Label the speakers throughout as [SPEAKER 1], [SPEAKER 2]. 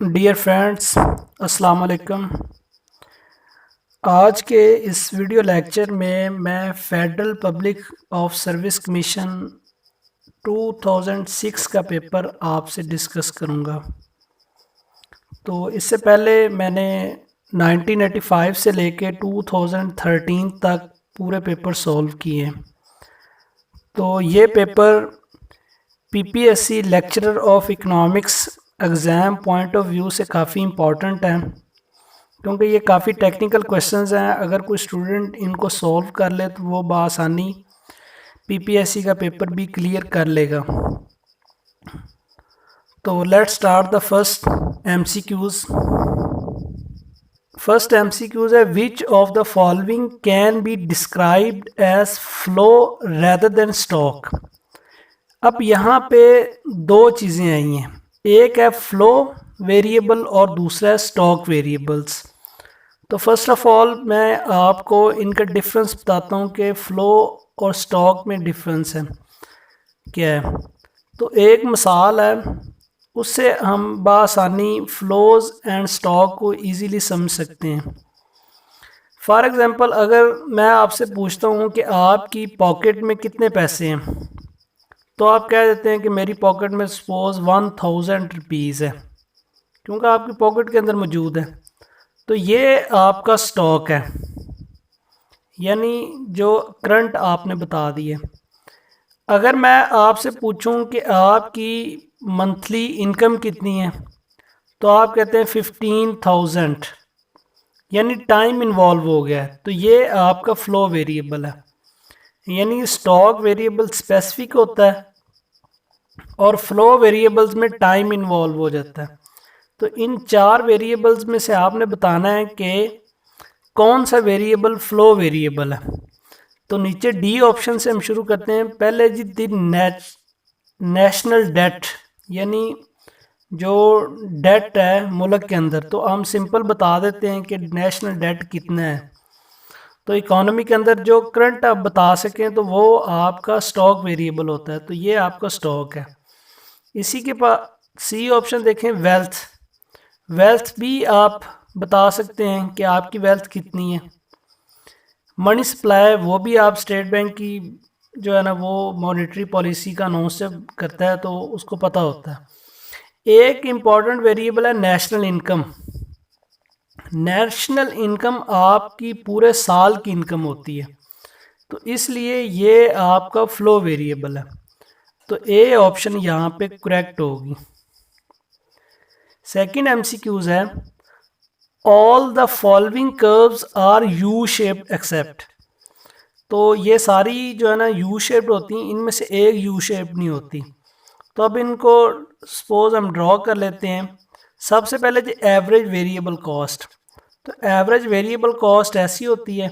[SPEAKER 1] Dear friends, अस्सलाम वालेकुम। आज के इस वीडियो लेक्चर में मैं federal public of service commission 2006 का पेपर आपसे डिस्कस करूंगा। तो इससे पहले मैंने 1985 से लेके 2013 तक पूरे पेपर सॉल्व किए। तो ये paper PPSC lecturer of economics exam point of view से काफ़ी इम्पॉर्टेंट है, क्योंकि ये काफ़ी टेक्निकल क्वेश्चंस हैं। अगर कोई स्टूडेंट इनको सॉल्व कर ले तो वो बआसानी पीपीएससी का पेपर भी क्लियर कर लेगा। तो let's start the first MCQs. First MCQs है, which of the following can be described as flow rather than stock. अब यहाँ पे दो चीज़ें आई हैं, एक है फ्लो वेरिएबल और दूसरा है स्टॉक वेरिएबल्स। तो फर्स्ट ऑफ ऑल मैं आपको इनका डिफरेंस बताता हूँ कि फ़्लो और स्टॉक में डिफरेंस है क्या है। तो एक मिसाल है, उससे हम बआसानी फ़्लोज़ एंड स्टॉक को इजीली समझ सकते हैं। फॉर एग्ज़ाम्पल, अगर मैं आपसे पूछता हूँ कि आपकी पॉकेट में कितने पैसे हैं, तो आप कह देते हैं कि मेरी पॉकेट में सपोज़ 1000 रुपीज़ है, क्योंकि आपकी पॉकेट के अंदर मौजूद है। तो ये आपका स्टॉक है, यानी जो करंट आपने बता दिए। अगर मैं आपसे पूछूं कि आपकी मंथली इनकम कितनी है, तो आप कहते हैं 15,000, यानी टाइम इन्वॉल्व हो गया है। तो ये आपका फ्लो वेरिएबल है, यानी स्टॉक वेरिएबल स्पेसिफिक होता है और फ्लो वेरिएबल्स में टाइम इन्वॉल्व हो जाता है। तो इन चार वेरिएबल्स में से आपने बताना है कि कौन सा वेरिएबल फ्लो वेरिएबल है। तो नीचे डी ऑप्शन से हम शुरू करते हैं। पहले जी दी नेशनल डेट, यानी जो डेट है मुल्क के अंदर, तो हम सिंपल बता देते हैं कि नेशनल डेट कितना है। तो इकोनॉमी के अंदर जो करंट आप बता सकें तो वो आपका स्टॉक वेरिएबल होता है। तो ये आपका स्टॉक है। इसी के पास सी ऑप्शन देखें, वेल्थ। वेल्थ भी आप बता सकते हैं कि आपकी वेल्थ कितनी है। मनी सप्लाई, वो भी आप स्टेट बैंक की जो है ना वो मॉनेटरी पॉलिसी का अनाउंस करता है, तो उसको पता होता है। एक इम्पॉर्टेंट वेरिएबल है नेशनल इनकम। नेशनल इनकम आपकी पूरे साल की इनकम होती है, तो इसलिए ये आपका फ्लो वेरिएबल है। तो ए ऑप्शन यहाँ पे करेक्ट होगी। सेकंड एमसीक्यूज है, all the following curves are U shaped except. तो ये सारी जो है ना यू शेप्ड होती हैं, इनमें से एक यू शेप्ड नहीं होती। तो अब इनको सपोज हम ड्रॉ कर लेते हैं। सबसे पहले जो एवरेज वेरिएबल कॉस्ट, तो एवरेज वेरिएबल कॉस्ट ऐसी होती है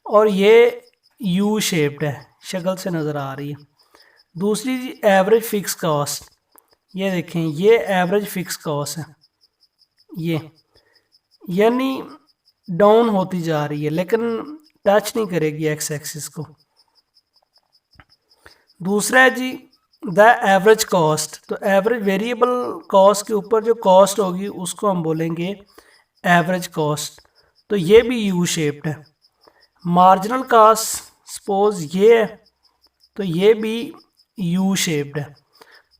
[SPEAKER 1] और ये यू शेप्ड है, शक्ल से नज़र आ रही है। दूसरी जी एवरेज फिक्स कॉस्ट, ये देखें ये एवरेज फिक्स कॉस्ट है, ये यानी डाउन होती जा रही है लेकिन टच नहीं करेगी एक्स एक्सिस को। दूसरा है जी द एवरेज कॉस्ट। तो एवरेज वेरिएबल कॉस्ट के ऊपर जो कॉस्ट होगी उसको हम बोलेंगे एवरेज कॉस्ट। तो ये भी यू शेप्ड है। मार्जिनल कॉस्ट सपोज ये है, तो ये भी यू शेप्ड है।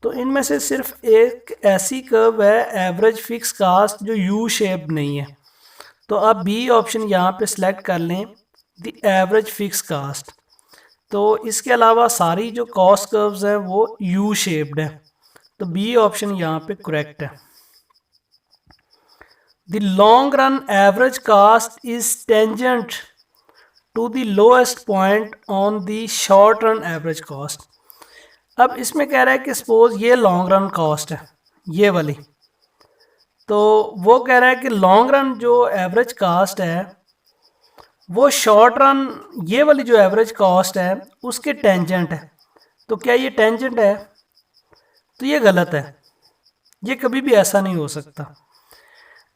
[SPEAKER 1] तो इनमें से सिर्फ एक ऐसी कर्व है एवरेज फिक्स कास्ट जो यू शेप नहीं है। तो आप बी ऑप्शन यहाँ पे सिलेक्ट कर लें, द एवरेज फिक्स कास्ट। तो इसके अलावा सारी जो कॉस्ट कर्व्स हैं वो यू शेप्ड है, तो बी ऑप्शन यहाँ पे करेक्ट है। The long run average cost is tangent to the lowest point on the short run average cost. अब इसमें कह रहा है कि सपोज ये लॉन्ग रन कॉस्ट है, ये वाली, तो वो कह रहा है कि लॉन्ग रन जो एवरेज कास्ट है वो शॉर्ट रन ये वाली जो एवरेज कॉस्ट है उसके टेंजेंट है। तो क्या ये टेंजेंट है? तो ये गलत है, ये कभी भी ऐसा नहीं हो सकता।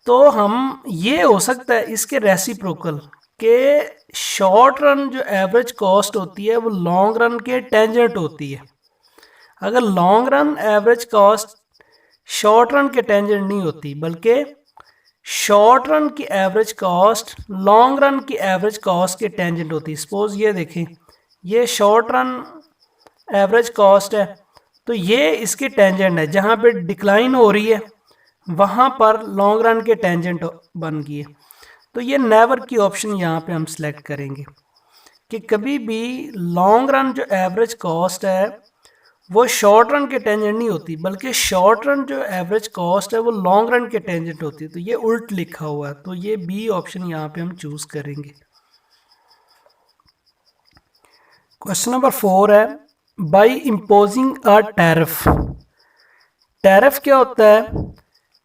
[SPEAKER 1] तो हम ये हो सकता है इसके रेसिप्रोकल के शॉर्ट रन जो एवरेज कॉस्ट होती है वो लॉन्ग रन के टेंजेंट होती है। अगर long run average cost short run के टेंजेंट नहीं होती, बल्कि शॉर्ट रन की एवरेज कॉस्ट लॉन्ग रन की एवरेज कॉस्ट के टेंजेंट होती है। सपोज ये देखें, ये शॉर्ट रन एवरेज कॉस्ट है, तो ये इसके टेंजेंट है, जहाँ पे डिक्लाइन हो रही है वहाँ पर लॉन्ग रन के टेंजेंट बन गई है। तो ये नेवर की ऑप्शन यहाँ पे हम सिलेक्ट करेंगे कि कभी भी लॉन्ग रन जो एवरेज कॉस्ट है वो शॉर्ट रन के टेंजेंट नहीं होती, बल्कि शॉर्ट रन जो एवरेज कॉस्ट है वो लॉन्ग रन के टेंजेंट होती है। तो ये उल्ट लिखा हुआ है, तो ये बी ऑप्शन यहाँ पे हम चूज करेंगे। क्वेश्चन नंबर 4 है, by imposing a tariff. Tariff क्या होता है?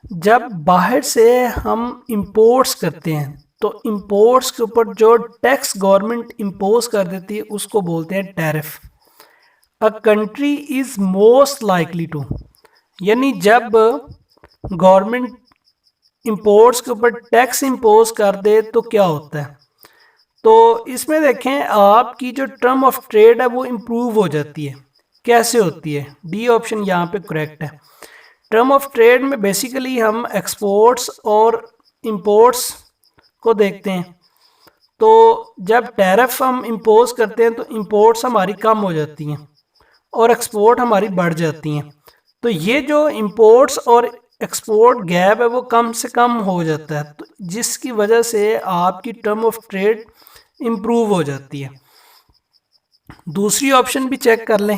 [SPEAKER 1] जब बाहर से हम इंपोर्ट्स करते हैं तो इंपोर्ट्स के ऊपर जो टैक्स गवर्नमेंट इंपोज कर देती है उसको बोलते हैं tariff. A country is most likely to, यानी जब गवर्नमेंट इंपोर्ट्स के ऊपर टैक्स इंपोज कर दे तो क्या होता है? तो इसमें देखें, आपकी जो टर्म ऑफ ट्रेड है वो इम्प्रूव हो जाती है। कैसे होती है? डी ऑप्शन यहाँ पे करेक्ट है। टर्म ऑफ ट्रेड में बेसिकली हम एक्सपोर्ट्स और इंपोर्ट्स को देखते हैं। तो जब टैरिफ हम इंपोज करते हैं तो इंपोर्ट्स हमारी कम हो जाती हैं और एक्सपोर्ट हमारी बढ़ जाती हैं। तो ये जो इंपोर्ट्स और एक्सपोर्ट गैप है वो कम से कम हो जाता है, तो जिसकी वजह से आपकी टर्म ऑफ ट्रेड इम्प्रूव हो जाती है। दूसरी ऑप्शन भी चेक कर लें,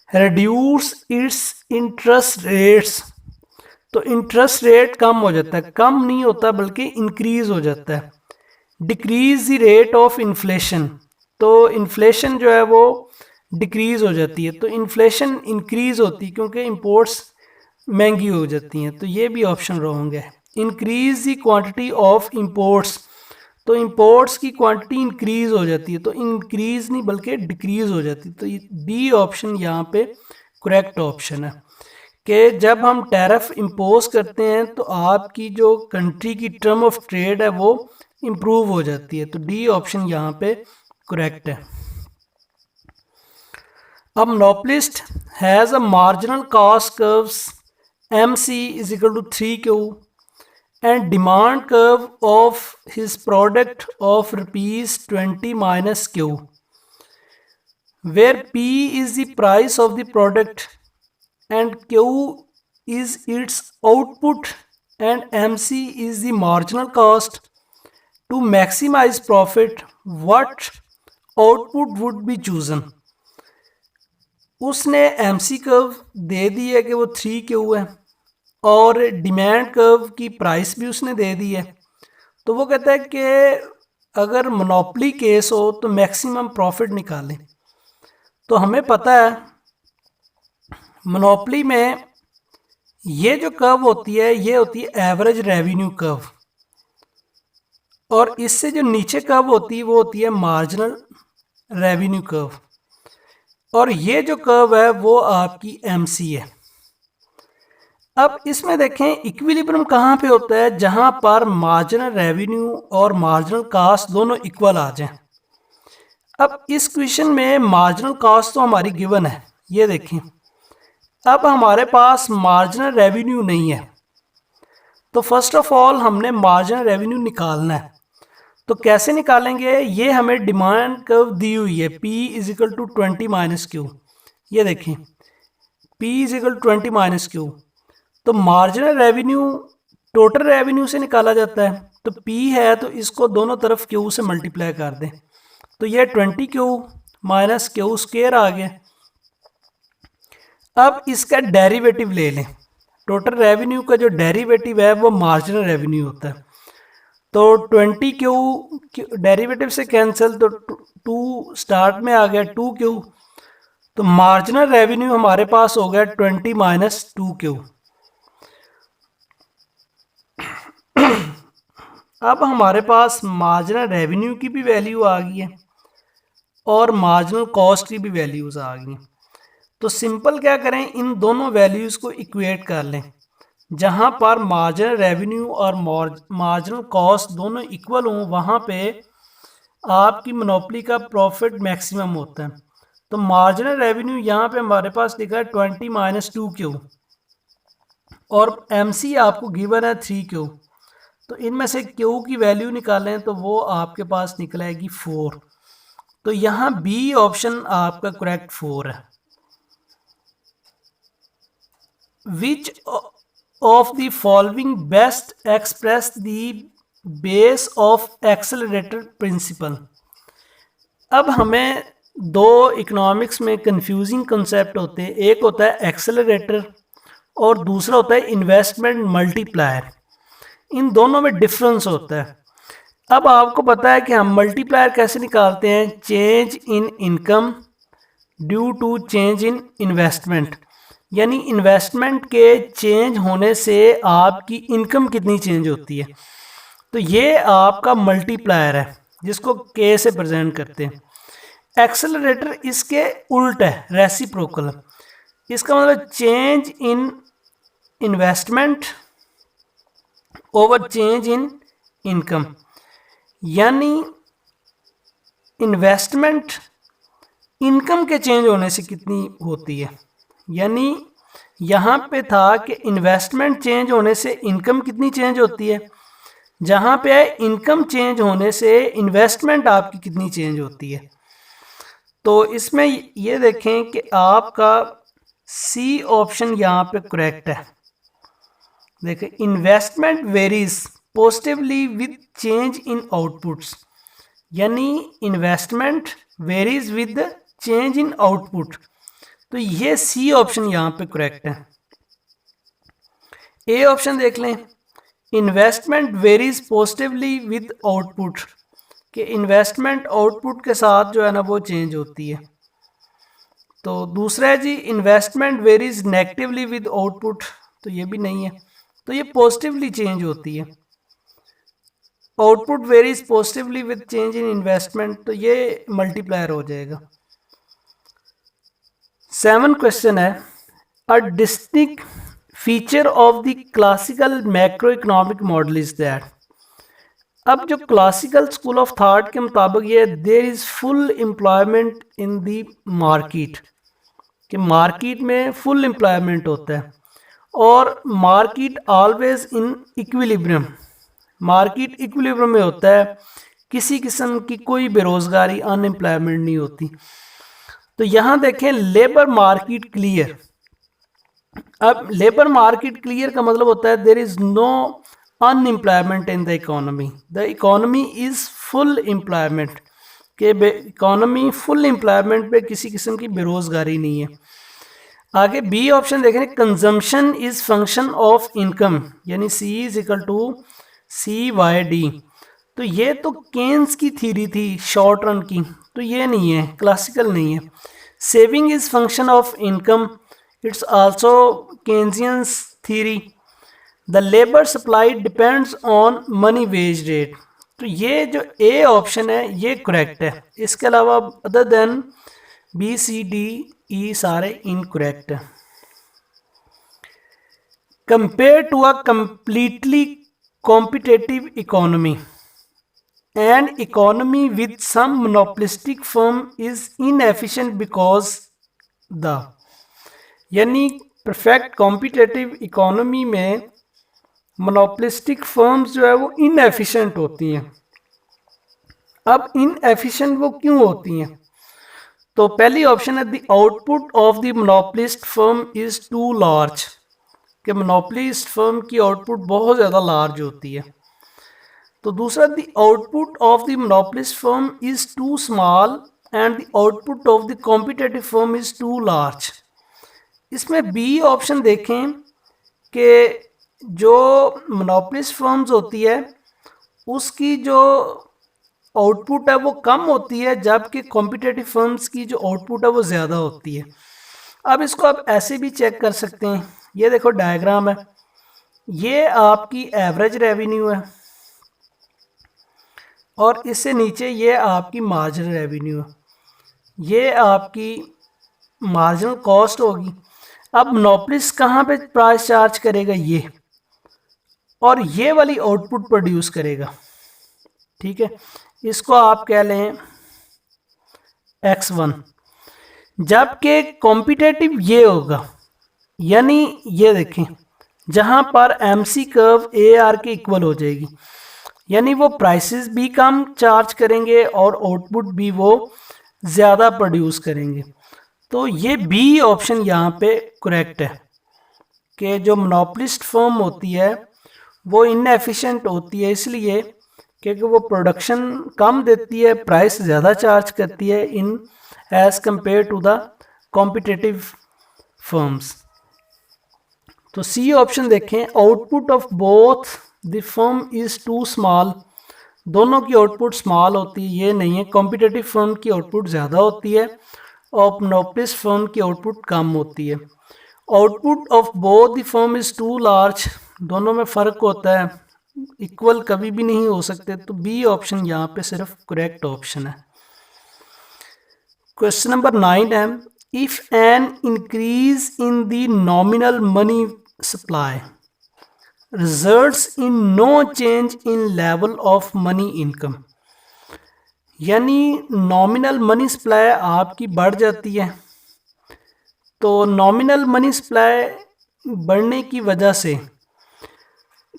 [SPEAKER 1] रिड्यूस इट्स इंटरेस्ट रेट्स। तो इंटरेस्ट रेट कम हो जाता है, कम नहीं होता बल्कि इंक्रीज हो जाता है। Decrease the rate of inflation, तो इन्फ्लेशन जो है वो डिक्रीज हो जाती है। तो इन्फ्लेशन इंक्रीज होती है क्योंकि इंपोर्ट्स महंगी हो जाती हैं, तो ये भी ऑप्शन रॉन्ग है। Increase the quantity of imports, तो इंपोर्ट्स की क्वांटिटी इंक्रीज हो जाती है, तो इंक्रीज नहीं बल्कि डिक्रीज हो जाती है। तो बी ऑप्शन यहाँ पे करेक्ट ऑप्शन है कि जब हम टैरिफ इंपोज करते हैं तो आपकी जो कंट्री की टर्म ऑफ ट्रेड है वो इम्प्रूव हो जाती है। तो डी ऑप्शन यहाँ पे करेक्ट है। अब monopolist has a marginal cost curves MC is equal to 3Q and demand curve of his product of rupees 20 minus Q, where P is the price of the product and Q is its output and MC is the marginal cost. To maximize profit, what output would be chosen? उसने MC curve दे दी है कि वो 3Q है और demand curve की price भी उसने दे दी है। तो वो कहता है कि अगर मोनोपोली केस हो तो मैक्सिमम प्रॉफिट निकालें। तो हमें पता है मोनोपोली में ये जो कर्व होती है ये होती है एवरेज रेवेन्यू कर्व, और इससे जो नीचे कर्व होती है वो होती है मार्जिनल रेवेन्यू कर्व, और ये जो कर्व है वो आपकी MC है। अब इसमें देखें इक्विलिब्रियम कहाँ पे होता है? जहाँ पर मार्जिनल रेवेन्यू और मार्जिनल कॉस्ट दोनों इक्वल आ जाएं। अब इस क्वेश्चन में मार्जिनल कॉस्ट तो हमारी गिवन है, ये देखें। अब हमारे पास मार्जिनल रेवेन्यू नहीं है, तो फर्स्ट ऑफ ऑल हमने मार्जिनल रेवेन्यू निकालना है। तो कैसे निकालेंगे? ये हमें डिमांड कर्व दी हुई है, P is equal to 20 minus Q। ये देखें P is equal to 20 minus Q। तो मार्जिनल रेवेन्यू टोटल रेवेन्यू से निकाला जाता है, तो P है तो इसको दोनों तरफ Q से मल्टीप्लाई कर दें, तो ये 20Q माइनस Q स्क्वायर आ गया। अब इसका डेरिवेटिव ले लें। टोटल रेवेन्यू का जो डेरिवेटिव है वो मार्जिनल रेवेन्यू होता है, तो 20Q डेरिवेटिव से कैंसिल, तो 2 स्टार्ट में आ गया 2Q, तो मार्जिनल रेवेन्यू हमारे पास हो गया 20 माइनस 2Q। अब हमारे पास मार्जिनल रेवेन्यू की भी वैल्यू आ गई है और मार्जिनल कॉस्ट की भी वैल्यूज आ गई हैं। तो सिंपल क्या करें, इन दोनों वैल्यूज को इक्वेट कर लें। जहां पर मार्जिनल रेवेन्यू और मार्जिनल कॉस्ट दोनों इक्वल हों वहां पे आपकी मोनोपोली का प्रॉफिट मैक्सिमम होता है। तो मार्जिनल रेवेन्यू यहाँ पे हमारे पास लिखा है 20 माइनस 2Q, और MC आपको गिवन है 3Q, तो इनमें से Q की वैल्यू निकालें तो वो आपके पास निकलेगी 4। तो यहाँ बी ऑप्शन आपका करेक्ट 4 है। Which of the following best express the base of accelerator principle. अब हमें दो इकोनॉमिक्स में कंफ्यूजिंग कंसेप्ट होते हैं, एक होता है एक्सेलरेटर और दूसरा होता है इन्वेस्टमेंट मल्टीप्लायर। इन दोनों में डिफरेंस होता है। अब आपको पता है कि हम मल्टीप्लायर कैसे निकालते हैं, change in income due to change in investment, यानी इन्वेस्टमेंट के चेंज होने से आपकी इनकम कितनी चेंज होती है। तो ये आपका मल्टीप्लायर है जिसको के से प्रेजेंट करते हैं। एक्सेलरेटर इसके उल्ट है, रेसिप्रोकल। इसका मतलब change in investment over change in income, यानी इन्वेस्टमेंट इनकम के चेंज होने से कितनी होती है। यानी यहाँ पे था कि इन्वेस्टमेंट चेंज होने से इनकम कितनी चेंज होती है, जहाँ पे है इनकम चेंज होने से इन्वेस्टमेंट आपकी कितनी चेंज होती है। तो इसमें ये देखें कि आपका सी ऑप्शन यहाँ पे करेक्ट है। देखें, investment varies positively with change in outputs, यानी investment varies with change in output. तो ये सी ऑप्शन यहाँ पे करेक्ट है। ए ऑप्शन देख लें, investment varies positively with output, कि इन्वेस्टमेंट आउटपुट के साथ जो है ना वो चेंज होती है। तो दूसरा है जी investment varies negatively with output, तो ये भी नहीं है, तो ये पॉजिटिवली चेंज होती है। Output varies positively with change in investment, तो ये मल्टीप्लायर हो जाएगा। 7 क्वेश्चन है, a distinct feature of the classical macroeconomic model is that. अब जो क्लासिकल स्कूल ऑफ थॉट के मुताबिक ये there is full employment in the market, कि मार्केट में फुल एम्प्लॉयमेंट होता है और market always in equilibrium, market equilibrium में होता है, किसी किस्म की कोई बेरोजगारी अनएम्प्लॉयमेंट नहीं होती। तो यहाँ देखें लेबर मार्केट क्लियर। अब लेबर मार्केट क्लियर का मतलब होता है there is no unemployment in the economy, the economy is full employment, के इकोनॉमी फुल एम्प्लॉयमेंट पे किसी किस्म की बेरोजगारी नहीं है। आगे बी ऑप्शन देखें, consumption is function of income, यानी C is equal to CYD। तो ये तो केन्स की थ्योरी थी शॉर्ट रन की, तो ये नहीं है, क्लासिकल नहीं है। Saving is function of income, it's also Keynesian theory. The labour supply depends on money wage rate, तो ये जो ए ऑप्शन है ये करेक्ट है। इसके अलावा अदर देन BCDE सारे इनकरेक्ट है। Compare to a completely competitive economy, an economy with some monopolistic firm is inefficient because the, यानी परफेक्ट कॉम्पिटिटिव इकोनॉमी में मोनोपोलिस्टिक फर्म्स जो है वो इनएफिशिएंट होती हैं। अब इनएफिशिएंट वो क्यों होती हैं, तो पहली ऑप्शन है the output of the monopolist firm is too large, कि मोनोपोलिस्ट फर्म की आउटपुट बहुत ज़्यादा लार्ज होती है। तो दूसरा the output of the monopolist firm is too small and the output of the competitive firm is too large. इसमें B option देखें कि जो मोनोपोलिस्ट फर्म्स होती है उसकी जो आउटपुट है वो कम होती है, जबकि कॉम्पिटिटिव फर्म्स की जो आउटपुट है वो ज़्यादा होती है। अब इसको आप ऐसे भी चेक कर सकते हैं, ये देखो डायग्राम है, ये आपकी एवरेज रेवेन्यू है और इससे नीचे ये आपकी मार्जिनल रेवेन्यू है, ये आपकी मार्जिनल कॉस्ट होगी। अब मोनोपोलिस्ट कहाँ पे प्राइस चार्ज करेगा, ये, और ये वाली आउटपुट प्रोड्यूस करेगा, ठीक है। इसको आप कह लें X1, जबकि कॉम्पिटिटिव ये होगा, यानी ये देखें जहाँ पर MC कर्व AR के इक्वल हो जाएगी, यानी वो प्राइसेस भी कम चार्ज करेंगे और आउटपुट भी वो ज़्यादा प्रोड्यूस करेंगे। तो ये बी ऑप्शन यहाँ पे करेक्ट है कि जो मोनोपोलिस्ट फर्म होती है वो इनएफिशिएंट होती है, इसलिए क्योंकि वो प्रोडक्शन कम देती है, प्राइस ज़्यादा चार्ज करती है in as compare to the competitive firms. तो सी ऑप्शन देखें, output of both the firm is too small, दोनों की आउटपुट स्मॉल होती है, ये नहीं है। कॉम्पिटिटिव फर्म की आउटपुट ज़्यादा होती है और मोनोपोलिस्ट फर्म की आउटपुट कम होती है। Output of both the firm is too large, दोनों में फ़र्क होता है, इक्वल कभी भी नहीं हो सकते। तो बी ऑप्शन यहाँ पे सिर्फ करेक्ट ऑप्शन है। क्वेश्चन नंबर 9 है, if an increase in the nominal money supply results in no change in level of money income, यानी नॉमिनल मनी सप्लाई आपकी बढ़ जाती है, तो नॉमिनल मनी सप्लाई बढ़ने की वजह से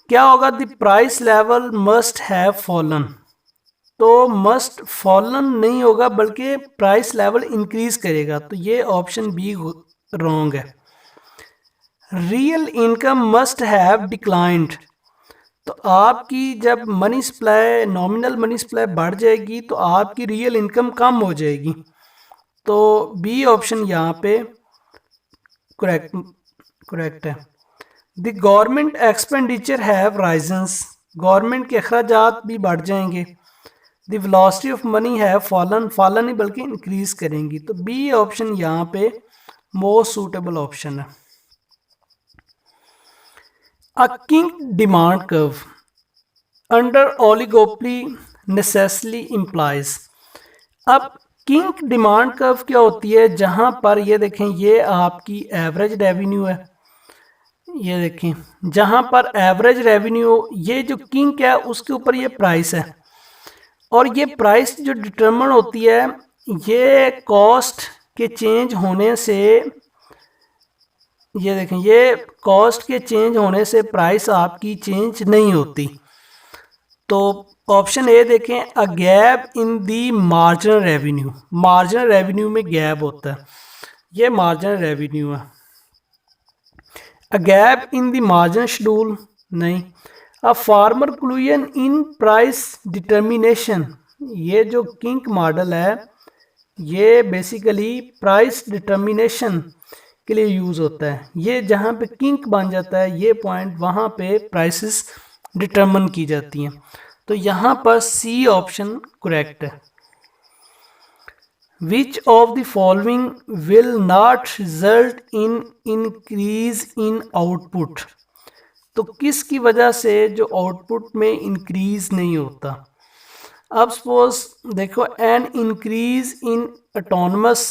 [SPEAKER 1] क्या होगा, the price level must have fallen, तो मस्ट फॉलन नहीं होगा बल्कि प्राइस लेवल इंक्रीज करेगा, तो ये ऑप्शन बी रॉन्ग है। Real income must have declined, तो आपकी जब money supply nominal money supply बढ़ जाएगी तो आपकी रियल इनकम कम हो जाएगी, तो बी ऑप्शन यहाँ पे करेक्ट है। The government expenditure have risens, government के अखराजात भी बढ़ जाएंगे। The velocity of money have fallen, fallen नहीं बल्कि इंक्रीज करेंगी, तो बी ऑप्शन यहाँ पे मोस्ट सूटेबल ऑप्शन है। A kink demand curve under oligopoly necessarily implies, अब किंक डिमांड कर्व क्या होती है, जहां पर ये देखें ये आपकी एवरेज रेवेन्यू है, ये देखें जहां पर एवरेज रेवेन्यू, ये जो किंक है उसके ऊपर ये प्राइस है, और ये प्राइस जो डिटरमिन होती है ये कॉस्ट के चेंज होने से, ये देखें ये कॉस्ट के चेंज होने से प्राइस आपकी चेंज नहीं होती। तो ऑप्शन ए देखें, a gap in the marginal revenue, marginal revenue में गैप होता है, ये मार्जिनल रेवेन्यू है। A gap in the marginal schedule नहीं। A formal collusion in price determination, ये जो किंक मॉडल है ये बेसिकली प्राइस डिटर्मिनेशन के लिए यूज़ होता है, ये जहाँ पे किंक बन जाता है ये पॉइंट, वहाँ पे प्राइसेस डिटरमिन की जाती हैं, तो यहाँ पर सी ऑप्शन करेक्ट है। Which of the following will not result in increase in output, तो किसकी वजह से जो आउटपुट में इंक्रीज नहीं होता। अब सपोज देखो, an increase in autonomous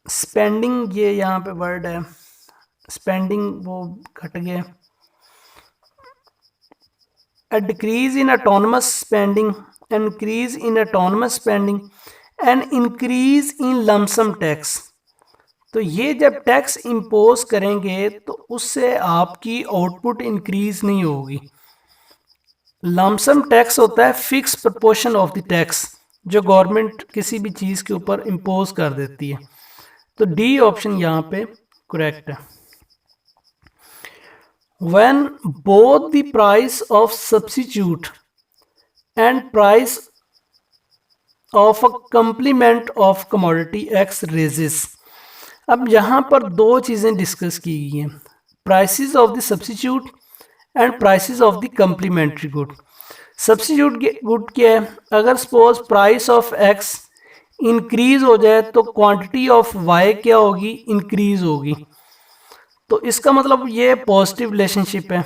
[SPEAKER 1] spending, ये यहाँ पे वर्ड है स्पेंडिंग वो घट गया, a decrease in autonomous spending, increase in autonomous spending, and increase in lump sum tax, तो ये जब टैक्स इम्पोज करेंगे तो उससे आपकी आउटपुट इंक्रीज नहीं होगी। लम्प सम टैक्स होता है fix proportion of the tax जो गवर्नमेंट किसी भी चीज़ के ऊपर इम्पोज कर देती है, तो डी ऑप्शन यहाँ पे करेक्ट है। When both the price of substitute and price of a complement of commodity X raises, अब यहाँ पर दो चीज़ें डिस्कस की गई हैं, prices of the substitute and prices of the complementary good. Substitute good क्या है, अगर suppose price of X increase हो जाए तो क्वांटिटी ऑफ Y क्या होगी, इंक्रीज होगी, तो इसका मतलब ये पॉजिटिव रिलेशनशिप है।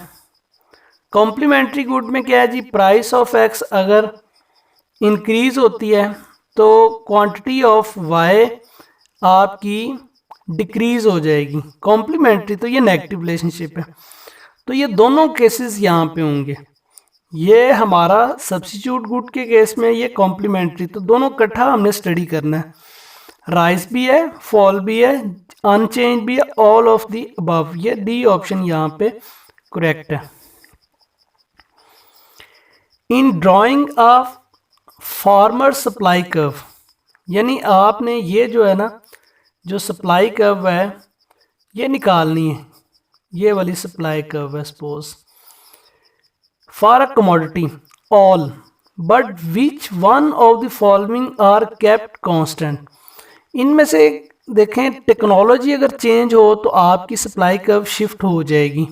[SPEAKER 1] कॉम्प्लीमेंट्री गुड में क्या है जी, प्राइस ऑफ एक्स अगर इंक्रीज होती है तो क्वांटिटी ऑफ वाई आपकी डिक्रीज हो जाएगी। कॉम्प्लीमेंट्री तो ये नेगेटिव रिलेशनशिप है, तो ये दोनों केसेस यहाँ पे होंगे। ये हमारा सब्स्टिट्यूट गुड के केस में, ये कॉम्प्लीमेंट्री, तो दोनों इकट्ठा हमने स्टडी करना है। राइज भी है, फॉल भी है, अनचेंज भी है, ऑल ऑफ द अबव। ये डी ऑप्शन यहाँ पे करेक्ट है। In drawing of farmer supply curve, यानी आपने ये जो है ना, जो सप्लाई कर्व है ये निकालनी है, ये वाली सप्लाई कर्व है suppose for a commodity all, but which one of the following are kept constant. इनमें से देखें, टेक्नोलॉजी अगर चेंज हो तो आपकी सप्लाई कर्व शिफ्ट हो जाएगी।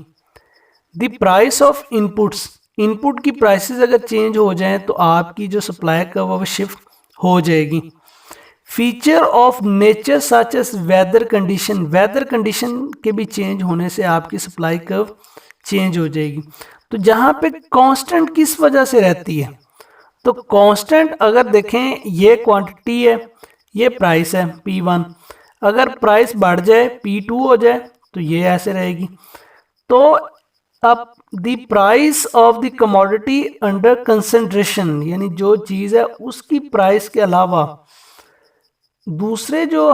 [SPEAKER 1] The price of inputs, input की प्राइसेस अगर चेंज हो जाएं तो आपकी जो सप्लाई कर्व वो शिफ्ट हो जाएगी। Feature of nature such as weather condition, weather condition के भी चेंज होने से आपकी सप्लाई कर्व चेंज हो जाएगी। तो जहाँ पे कांस्टेंट किस वजह से रहती है, तो कांस्टेंट अगर देखें ये क्वांटिटी है, ये प्राइस है P1, अगर प्राइस बढ़ जाए P2 हो जाए तो ये ऐसे रहेगी। तो अब the price of the commodity under concentration, यानी जो चीज़ है उसकी प्राइस के अलावा दूसरे जो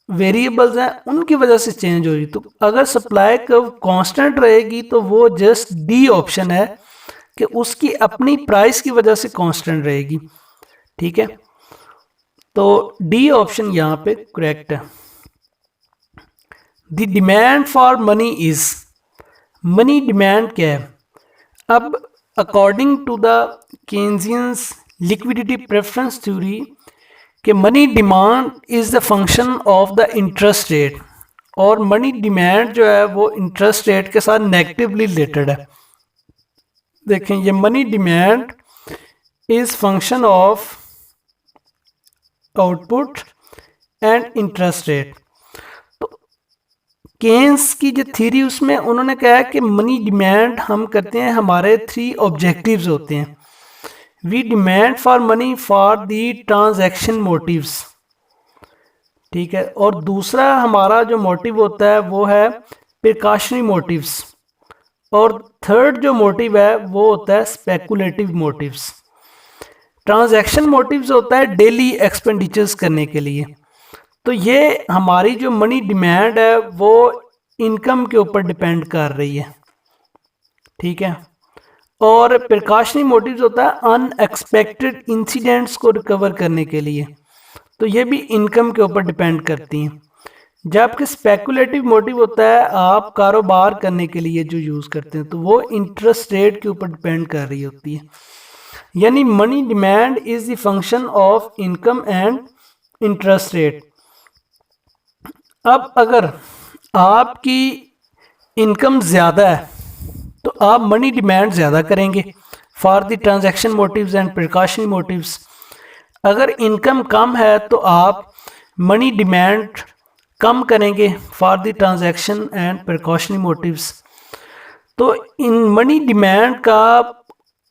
[SPEAKER 1] वेरिएबल्स हैं उनकी वजह से चेंज होगी। तो अगर सप्लाई कर्व कांस्टेंट रहेगी तो वो जस्ट डी ऑप्शन है कि उसकी अपनी प्राइस की वजह से कांस्टेंट रहेगी। ठीक है, तो डी ऑप्शन यहाँ पे करेक्ट है। The demand for money is, money demand क्या है? अब according to the Keynesians liquidity preference theory कि money demand is the function of the interest rate, और मनी डिमांड जो है वो इंटरेस्ट रेट के साथ नेगेटिवली रिलेटेड है। देखें, ये money demand is function of output and interest rate. तो केन्स की जो थ्योरी उसमें उन्होंने कहा है कि मनी डिमांड हम करते हैं, हमारे 3 ऑब्जेक्टिव्स होते हैं। We demand for money for the transaction motives, ठीक है, और दूसरा हमारा जो मोटिव होता है वो है प्रिकॉशनरी मोटिव्स, और थर्ड जो मोटिव है वो होता है स्पेकुलेटिव मोटिव्स। ट्रांजैक्शन मोटिव्स होता है डेली एक्सपेंडिचर्स करने के लिए। तो ये हमारी जो मनी डिमांड है वो इनकम के ऊपर डिपेंड कर रही है, ठीक है। और प्रिकॉशनरी मोटिव्स होता है अनएक्सपेक्टेड इंसिडेंट्स को रिकवर करने के लिए, तो ये भी इनकम के ऊपर डिपेंड करती हैं। जबकि स्पेकुलेटिव मोटिव होता है आप कारोबार करने के लिए जो यूज़ करते हैं, तो वो इंटरेस्ट रेट के ऊपर डिपेंड कर रही होती है। यानी money demand is the function of income and interest rate. अब अगर आपकी इनकम ज़्यादा है तो आप मनी डिमांड ज़्यादा करेंगे for the transaction motives and precautionary motives. अगर इनकम कम है तो आप मनी डिमांड कम करेंगे for the transaction and precautionary motives. तो इन मनी डिमांड का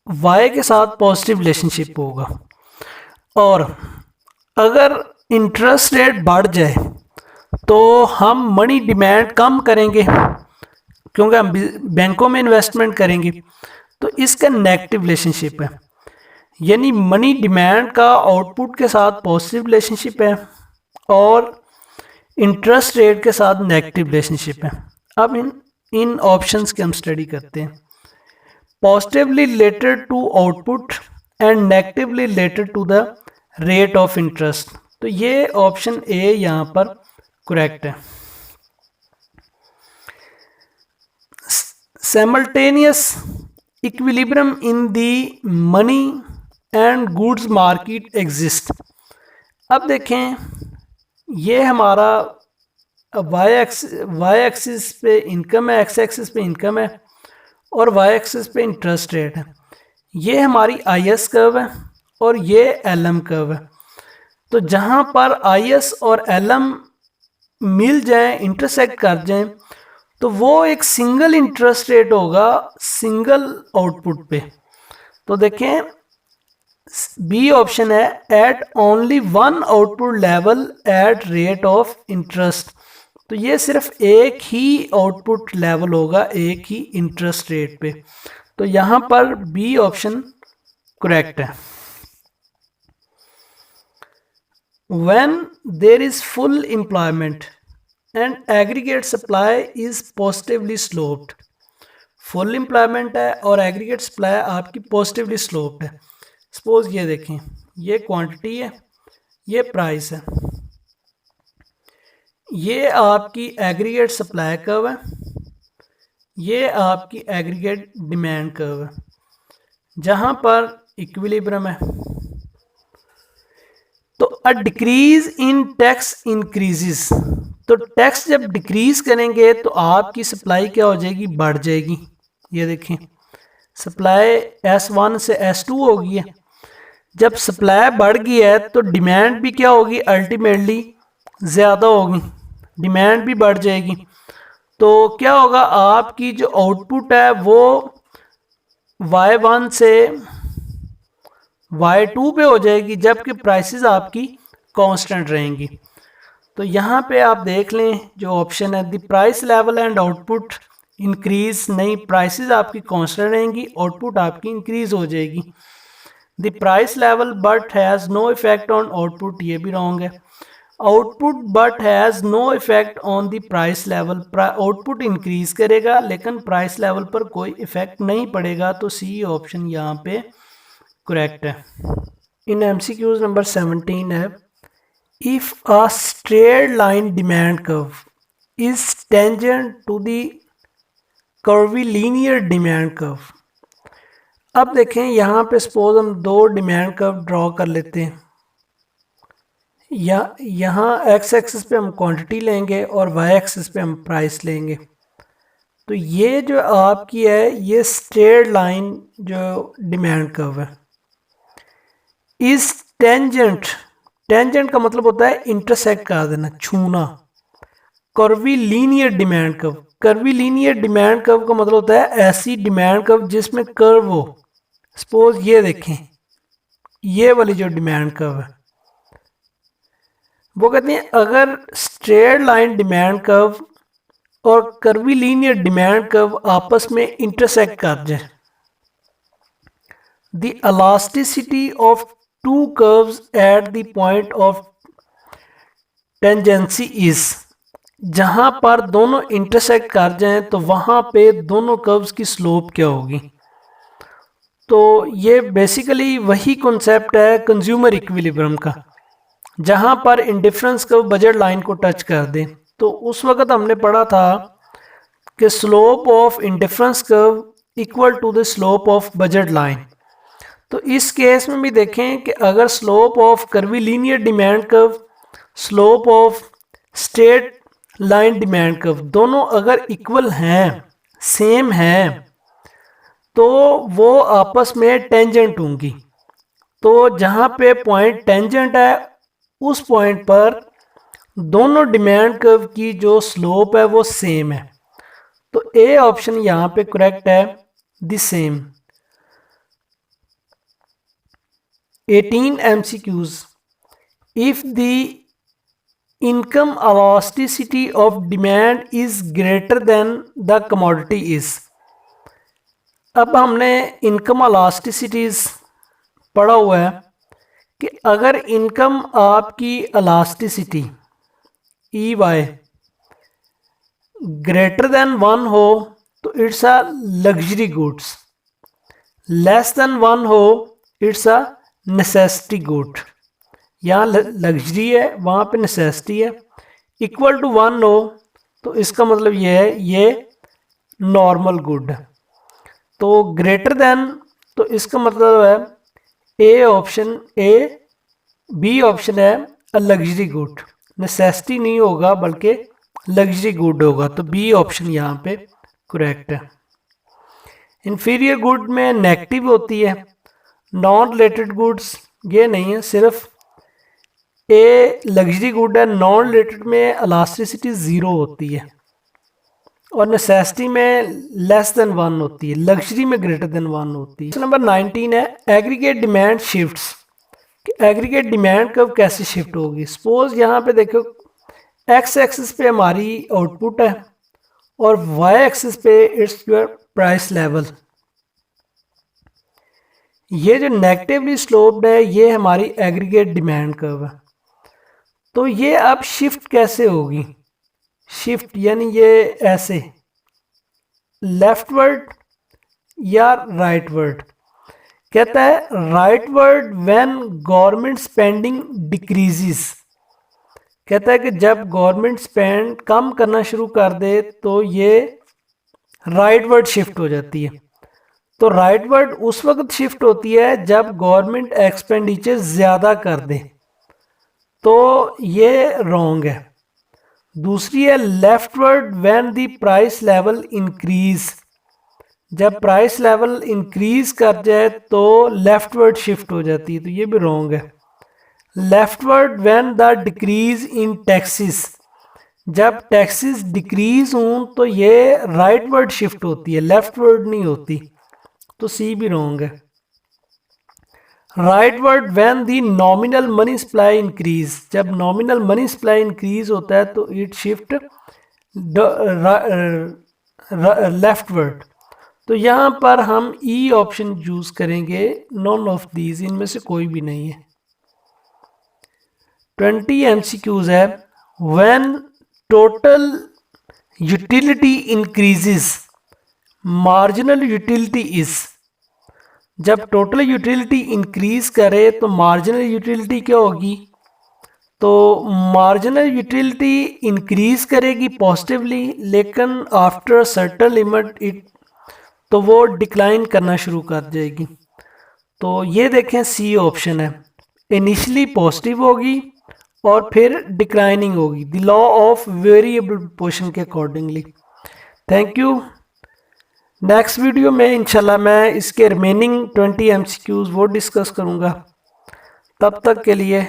[SPEAKER 1] वाई के साथ पॉजिटिव रिलेशनशिप होगा, और अगर इंटरेस्ट रेट बढ़ जाए तो हम मनी डिमांड कम करेंगे क्योंकि हम बैंकों में इन्वेस्टमेंट करेंगे, तो इसका नेगेटिव रिलेशनशिप है। यानी मनी डिमांड का आउटपुट के साथ पॉजिटिव रिलेशनशिप है और इंटरेस्ट रेट के साथ नेगेटिव रिलेशनशिप है। अब इन ऑप्शंस की हम स्टडी करते हैं। Positively related to output and negatively related to the rate of interest, तो ये ऑप्शन ए यहाँ पर करेक्ट है। Simultaneous equilibrium in the money and goods market exist। अब देखें, ये हमारा वाई एक्सिस पे इनकम है, एक्स एक्सिस पे इनकम है और वाई एक्सिस पे इंटरेस्ट रेट है। ये हमारी आई एस कर्व है और ये एल एम कर्व है। तो जहाँ पर आई एस और एल एम मिल जाएं, इंटरसेक्ट कर जाएं, तो वो एक सिंगल इंटरेस्ट रेट होगा सिंगल आउटपुट पे। तो देखें, बी ऑप्शन है at only one output level at rate of interest. तो ये सिर्फ एक ही आउटपुट लेवल होगा एक ही इंटरेस्ट रेट पे। तो यहाँ पर बी ऑप्शन करेक्ट है। When there is full employment and aggregate supply is positively sloped. Full employment है और एग्रीगेट सप्लाई आपकी पॉजिटिवली स्लोप्ड है। सपोज ये देखें, ये क्वांटिटी है, ये प्राइस है, ये आपकी एग्रीगेट सप्लाई कर्व है, ये आपकी एग्रीगेट डिमांड कर्व है, जहां पर इक्विलिब्रियम है। तो a decrease in tax increases, तो टैक्स जब डिक्रीज करेंगे तो आपकी सप्लाई क्या हो जाएगी, बढ़ जाएगी। ये देखें, सप्लाई S1 से S2 हो गई है। जब सप्लाई बढ़ गई है तो डिमांड भी क्या होगी, अल्टीमेटली ज़्यादा होगी, डिमांड भी बढ़ जाएगी। तो क्या होगा, आपकी जो आउटपुट है वो Y1 से Y2 पे हो जाएगी, जबकि प्राइसेस आपकी कांस्टेंट रहेंगी। तो यहाँ पे आप देख लें जो ऑप्शन है, the price level and output increase, नहीं प्राइसेस आपकी कांस्टेंट रहेंगी, आउटपुट आपकी इंक्रीज हो जाएगी। The price level but has no effect on output, ये भी रॉन्ग है। Output but has no effect on the price level, output increase करेगा लेकिन प्राइस लेवल पर कोई इफेक्ट नहीं पड़ेगा। तो सी ऑप्शन यहाँ पे करेक्ट है। इन MCQs नंबर 17 है, if a straight line demand curve is tangent to the curvilinear demand curve. अब देखें यहाँ पे सपोज हम दो डिमांड कर्व ड्रॉ कर लेते हैं, या यहाँ एक्स एक्सिस पे हम क्वांटिटी लेंगे और वाई एक्सिस पे हम प्राइस लेंगे। तो ये जो आपकी है ये स्ट्रेट लाइन जो डिमांड कर्व है इस टेंजेंट, टेंजेंट का मतलब होता है इंटरसेक्ट कर देना, छूना। Curvy linear demand curve, curvy linear demand curve का मतलब होता है ऐसी डिमांड कर्व जिसमें कर्व हो। सपोज ये देखें, ये वाली जो डिमांड कर्व है वो कहते हैं अगर स्ट्रेट लाइन डिमांड कर्व और कर्वी लीनियर डिमांड कर्व आपस में इंटरसेक्ट कर जाए, the elasticity of to curves at the point of tangency is, जहां पर दोनों इंटरसेक्ट कर जाएं तो वहां पे दोनों कर्व्स की स्लोप क्या होगी। तो ये बेसिकली वही कॉन्सेप्ट है कंज्यूमर इक्विलिब्रियम का, जहां पर इंडिफरेंस कर्व बजट लाइन को टच कर दे। तो उस वक्त हमने पढ़ा था कि slope of indifference curve equal to the slope of budget line. तो इस केस में भी देखें कि अगर slope of curvilinear demand curve, slope of straight line demand curve दोनों अगर इक्वल हैं, सेम हैं, तो वो आपस में टेंजेंट होंगी। तो जहाँ पे पॉइंट टेंजेंट है उस पॉइंट पर दोनों डिमांड कर्व की जो स्लोप है वो सेम है। तो ए ऑप्शन यहाँ पे करेक्ट है, the same. 18 MCQs, if the income elasticity of demand is greater than the commodity is। अब हमने इनकम elasticities पढ़ा हुआ है कि अगर इनकम आपकी elasticity EY ग्रेटर देन 1 हो तो it's a luxury goods, less than 1 हो इट्स अ नेसेसिटी गुड। यहाँ लग्जरी है, वहाँ पे नेसेसिटी है। इक्वल टू 1 हो तो इसका मतलब ये है ये नॉर्मल गुड है। तो ग्रेटर देन, तो इसका मतलब है A option, A B option है अ लग्जरी गुड, नेसेसिटी नहीं होगा बल्कि लग्जरी गुड होगा। तो बी ऑप्शन यहाँ पे करेक्ट है। इंफीरियर गुड में नेगेटिव होती है, नॉन रिलेटेड गुड्स ये नहीं है, सिर्फ ए लग्जरी गुड है। नॉन रिलेटेड में इलास्टिसिटी 0 होती है और नेसेसिटी में लेस देन 1 होती है, लग्जरी में ग्रेटर देन 1 होती है। नंबर 19 है aggregate demand shifts, aggregate demand कब कैसे शिफ्ट होगी। सपोज यहाँ पे देखो एक्स एक्सिस पे हमारी आउटपुट है और वाई एक्सिस पे इट्स योर प्राइस लेवल। ये जो नेगेटिवली स्लोप्ड है ये हमारी एग्रीगेट डिमांड कर्व है। तो ये अब शिफ्ट कैसे होगी, शिफ्ट यानी ये ऐसे लेफ्टवर्ड या राइटवर्ड। कहता है rightward when government spending decreases. कहता है कि जब गवर्नमेंट स्पेंड कम करना शुरू कर दे तो ये राइटवर्ड शिफ्ट हो जाती है। तो राइटवर्ड उस वक्त शिफ्ट होती है जब गवर्नमेंट एक्सपेंडिचर ज़्यादा कर दे, तो ये रॉन्ग है। दूसरी है leftward when the price level increase. जब प्राइस लेवल इंक्रीज कर जाए तो लेफ्टवर्ड शिफ्ट हो जाती है, तो ये भी रॉन्ग है। Leftward when the decrease in taxes. जब टैक्सेस डिक्रीज हों तो ये राइटवर्ड शिफ्ट होती है, लेफ्टवर्ड नहीं होती, तो सी भी रॉन्ग है। Rightward when the nominal money supply increase. जब नॉमिनल मनी सप्लाई इंक्रीज होता है तो इट शिफ्ट लेफ्टवर्ड। तो यहाँ पर हम ई ऑप्शन यूज करेंगे, नॉन ऑफ दीज, इनमें से कोई भी नहीं है। 20 MCQs है। When total utility increases marginal utility is. जब टोटल यूटिलिटी इंक्रीज करे तो मार्जिनल यूटिलिटी क्या होगी, तो मार्जिनल यूटिलिटी इंक्रीज करेगी पॉजिटिवली, लेकिन आफ्टर सर्टेन लिमिट इट, तो वो डिक्लाइन करना शुरू कर जाएगी। तो ये देखें सी ऑप्शन है, इनिशियली पॉजिटिव होगी और फिर डिक्लाइनिंग होगी, the law of variable proportion के accordingly. Thank you. Next video में इंशाल्लाह मैं इसके रिमेनिंग 20 MCQs वो डिस्कस करूँगा। तब तक के लिए